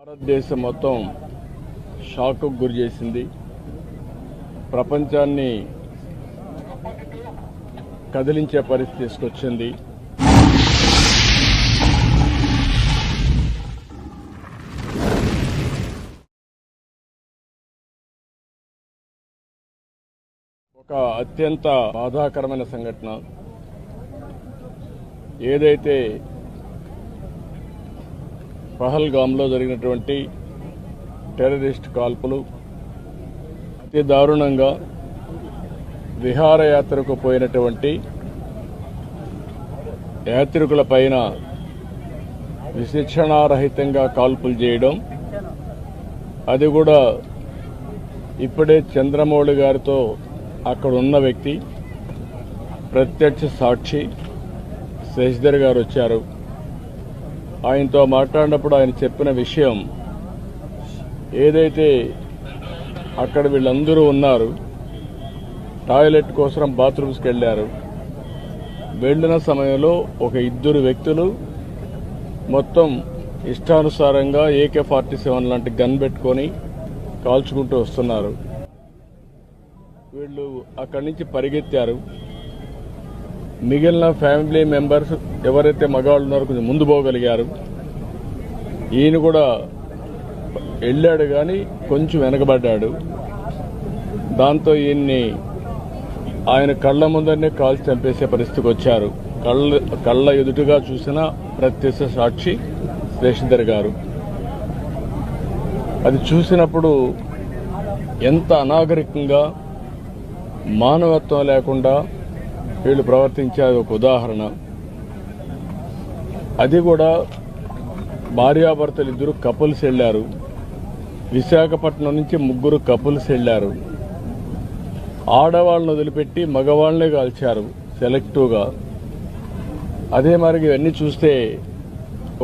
భారతదేశం మొత్తం షాక్కు గురి చేసింది. ప్రపంచాన్ని కదిలించే పరిస్థితి తీసుకొచ్చింది. ఒక అత్యంత బాధాకరమైన సంఘటన ఏదైతే పహల్గామ్లో జరిగినటువంటి టెర్రరిస్ట్ కాల్పులు అతి దారుణంగా విహారయాత్రకు పోయినటువంటి యాత్రికుల పైన విచక్షణారహితంగా కాల్పులు చేయడం, అది కూడా ఇప్పుడే చంద్రమౌళి గారితో అక్కడ ఉన్న వ్యక్తి ప్రత్యక్ష సాక్షి శశిధర్ గారు వచ్చారు. ఆయనతో మాట్లాడినప్పుడు ఆయన చెప్పిన విషయం ఏదైతే అక్కడ వీళ్ళందరూ ఉన్నారు, టాయిలెట్ కోసం బాత్రూమ్స్కి వెళ్లారు. వెళ్లిన సమయంలో ఒక ఇద్దరు వ్యక్తులు మొత్తం ఇష్టానుసారంగా AK-47 లాంటి గన్ పెట్టుకొని కాల్చుకుంటూ వస్తున్నారు. వీళ్ళు అక్కడి నుంచి పరిగెత్తారు. మిగిలిన ఫ్యామిలీ మెంబర్స్ ఎవరైతే మగవాళ్ళు ఉన్నారో కొంచెం ముందు పోగలిగారు. ఈయన కూడా వెళ్ళాడు కానీ కొంచెం వెనకబడ్డాడు. దాంతో ఈయన్ని ఆయన కళ్ల ముందరనే కాల్చి చంపేసే పరిస్థితికి వచ్చారు. కళ్ళ ఎదుటిగా చూసిన ప్రత్యక్ష సాక్షి శశిధర్ గారు. అది చూసినప్పుడు ఎంత అనాగరికంగా మానవత్వం లేకుండా వీళ్ళు ప్రవర్తించారు. ఒక ఉదాహరణ, అది కూడా భార్యాభర్తలు ఇద్దరు కపుల్స్ వెళ్లారు. విశాఖపట్నం నుంచి ముగ్గురు కపుల్స్ వెళ్లారు. ఆడవాళ్ళను వదిలిపెట్టి మగవాళ్లనే కాల్చారు సెలెక్టివ్గా. అదే మరి ఇవన్నీ చూస్తే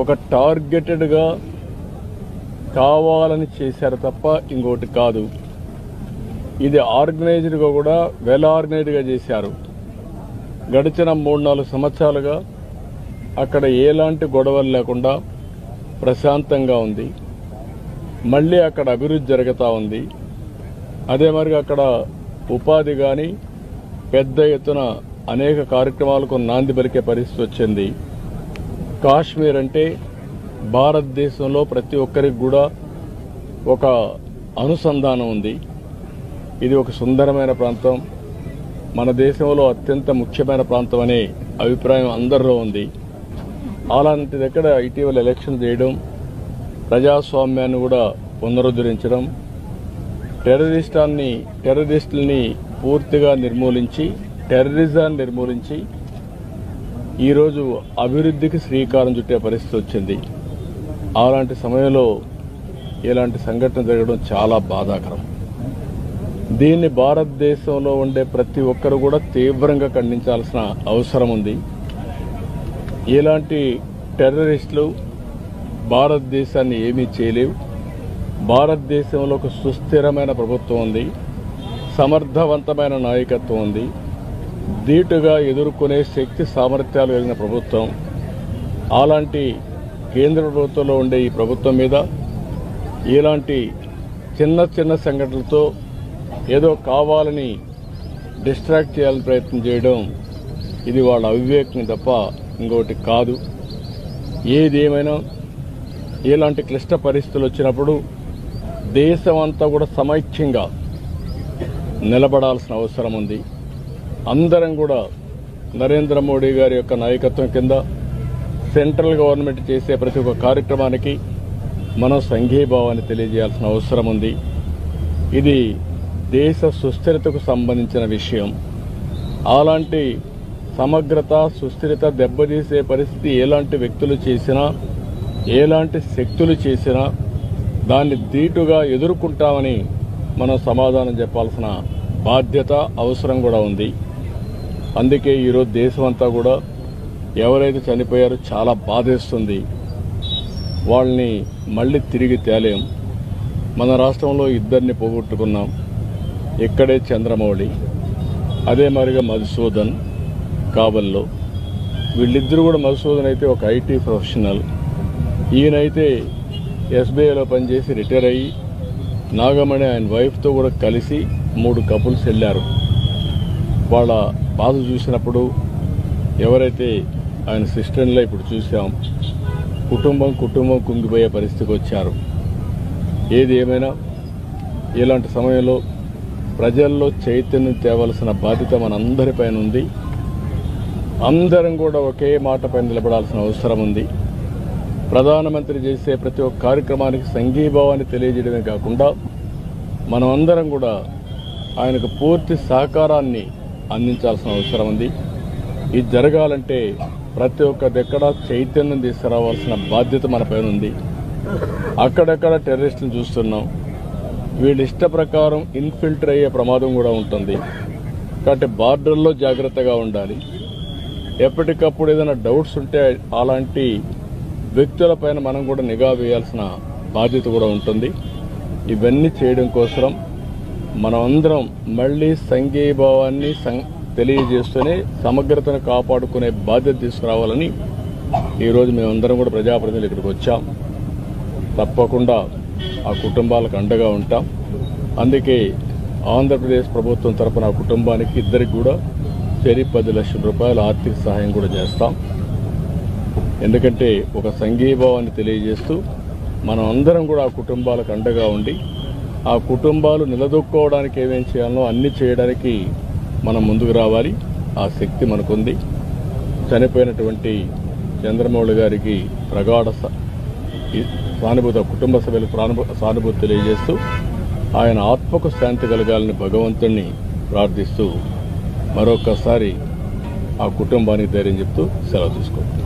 ఒక టార్గెటెడ్గా కావాలని చేశారు తప్ప ఇంకోటి కాదు. ఇది ఆర్గనైజ్డ్గా కూడా వెల్ ఆర్గనైజ్డ్గా చేశారు. గడిచిన 3-4 సంవత్సరాలుగా అక్కడ ఎలాంటి గొడవలు లేకుండా ప్రశాంతంగా ఉంది. మళ్లీ అక్కడ అభివృద్ధి జరుగుతూ ఉంది. అదే మరి అక్కడ ఉపాధి కానీ పెద్ద ఎత్తున అనేక కార్యక్రమాలకు నాంది పలికే పరిస్థితి వచ్చింది. కాశ్మీర్ అంటే భారతదేశంలో ప్రతి ఒక్కరికి కూడా ఒక అనుసంధానం ఉంది. ఇది ఒక సుందరమైన ప్రాంతం, మన దేశంలో అత్యంత ముఖ్యమైన ప్రాంతం అనే అభిప్రాయం అందరిలో ఉంది. అలాంటి దగ్గర ఇటీవల ఎలక్షన్ చేయడం, ప్రజాస్వామ్యాన్ని కూడా పునరుద్ధరించడం, టెర్రరిస్టుల్ని పూర్తిగా నిర్మూలించి టెర్రరిజాన్ని నిర్మూలించి ఈరోజు అభివృద్ధికి శ్రీకారం చుట్టే పరిస్థితి వచ్చింది. అలాంటి సమయంలో ఇలాంటి సంఘటన జరగడం చాలా బాధాకరం. దీన్ని భారతదేశంలో ఉండే ప్రతి ఒక్కరు కూడా తీవ్రంగా ఖండించాల్సిన అవసరం ఉంది. ఇలాంటి టెర్రరిస్టులు భారతదేశాన్ని ఏమీ చేయలేవు. భారతదేశంలో ఒక సుస్థిరమైన ప్రభుత్వం ఉంది, సమర్థవంతమైన నాయకత్వం ఉంది, ధీటుగా ఎదుర్కొనే శక్తి సామర్థ్యాలు కలిగిన ప్రభుత్వం. అలాంటి కేంద్ర ప్రభుత్వంలో ఉండే ఈ ప్రభుత్వం మీద ఇలాంటి చిన్న చిన్న సంఘటనలతో ఏదో కావాలని డిస్ట్రాక్ట్ చేయాలని ప్రయత్నం చేయడం, ఇది వాళ్ళ అవివేకం తప్ప ఇంకోటి కాదు. ఏదేమైనా ఇలాంటి క్లిష్ట పరిస్థితులు వచ్చినప్పుడు దేశం అంతా కూడా సమైక్యంగా నిలబడాల్సిన అవసరం ఉంది. అందరం కూడా నరేంద్ర మోడీ గారి యొక్క నాయకత్వం కింద సెంట్రల్ గవర్నమెంట్ చేసే ప్రతి ఒక్క కార్యక్రమానికి మనం సంఘీభావాన్ని తెలియజేయాల్సిన అవసరం ఉంది. ఇది దేశ సుస్థిరతకు సంబంధించిన విషయం. అలాంటి సమగ్రత, సుస్థిరత దెబ్బతీసే పరిస్థితి ఎలాంటి వ్యక్తులు చేసినా, ఎలాంటి శక్తులు చేసినా దాన్ని ధీటుగా ఎదుర్కొంటామని మనం సమాధానం చెప్పాల్సిన బాధ్యత, అవసరం కూడా ఉంది. అందుకే ఈరోజు దేశమంతా కూడా ఎవరైతే చనిపోయారో చాలా బాధేస్తుంది. వాళ్ళని మళ్లీ తిరిగి తేలేం. మన రాష్ట్రంలో ఇద్దరిని పోగొట్టుకున్నాం. ఇక్కడే చంద్రమౌళి, అదే మరిగా మధుసూదన్ కాబల్లో. వీళ్ళిద్దరూ కూడా, మధుసూదన్ అయితే ఒక IT ప్రొఫెషనల్, ఈయనైతే ఎస్బీఐలో పనిచేసి రిటైర్ అయ్యి నాగమణి ఆయన వైఫ్తో కూడా కలిసి 3 కపుల్స్ వెళ్ళారు. వాళ్ళ బాధ చూసినప్పుడు ఎవరైతే ఆయన సిస్టర్లో ఇప్పుడు చూసాం, కుటుంబం కుంగిపోయే పరిస్థితికి వచ్చారు. ఏది ఏమైనా ఇలాంటి సమయంలో ప్రజల్లో చైతన్యం తేవలసిన బాధ్యత మనందరిపైన ఉంది. అందరం కూడా ఒకే మాటపై నిలబడాల్సిన అవసరం ఉంది. ప్రధానమంత్రి చేసే ప్రతి ఒక్క కార్యక్రమానికి సంఘీభావాన్ని తెలియజేయడమే కాకుండా మనం అందరం కూడా ఆయనకు పూర్తి సహకారాన్ని అందించాల్సిన అవసరం ఉంది. ఇది జరగాలంటే ప్రతి ఒక్క దగ్గర చైతన్యం తీసుకురావాల్సిన బాధ్యత మనపైన ఉంది. అక్కడక్కడ టెర్రరిస్టులు చూస్తున్నాం. వీళ్ళ ఇష్ట ప్రకారం ఇన్ఫిల్టర్ అయ్యే ప్రమాదం కూడా ఉంటుంది. కాబట్టి బార్డర్లో జాగ్రత్తగా ఉండాలి. ఎప్పటికప్పుడు ఏదైనా డౌట్స్ ఉంటే అలాంటి వ్యక్తులపైన మనం కూడా నిఘా వేయాల్సిన బాధ్యత కూడా ఉంటుంది. ఇవన్నీ చేయడం కోసం మనం అందరం మళ్లీ సంఘీభావాన్ని తెలియజేస్తూనే సమగ్రతను కాపాడుకునే బాధ్యత తీసుకురావాలని ఈరోజు మేమందరం కూడా ప్రజాప్రతినిధులు ఇక్కడికి వచ్చాం. తప్పకుండా ఆ కుటుంబాలకు అండగా ఉంటాం. అందుకే ఆంధ్రప్రదేశ్ ప్రభుత్వం తరపున ఆ కుటుంబానికి ఇద్దరికి కూడా చెరి 10 లక్షల రూపాయల ఆర్థిక సహాయం కూడా చేస్తాం. ఎందుకంటే ఒక సంఘీభావాన్ని తెలియజేస్తూ మనం అందరం కూడా ఆ కుటుంబాలకు అండగా ఉండి ఆ కుటుంబాలు నిలదొక్కుకోవడానికి ఏమేం చేయాలో అన్ని చేయడానికి మనం ముందుకు రావాలి. ఆ శక్తి మనకుంది. చనిపోయినటువంటి చంద్రమౌళి గారికి ప్రగాఢ సానుభూతి, కుటుంబ సభ్యులకు సానుభూతి తెలియజేస్తూ ఆయన ఆత్మకు శాంతి కలగాలని భగవంతుణ్ణి ప్రార్థిస్తూ మరొకసారి ఆ కుటుంబానికి ధైర్యం చెప్తూ సెలవు తీసుకోండి.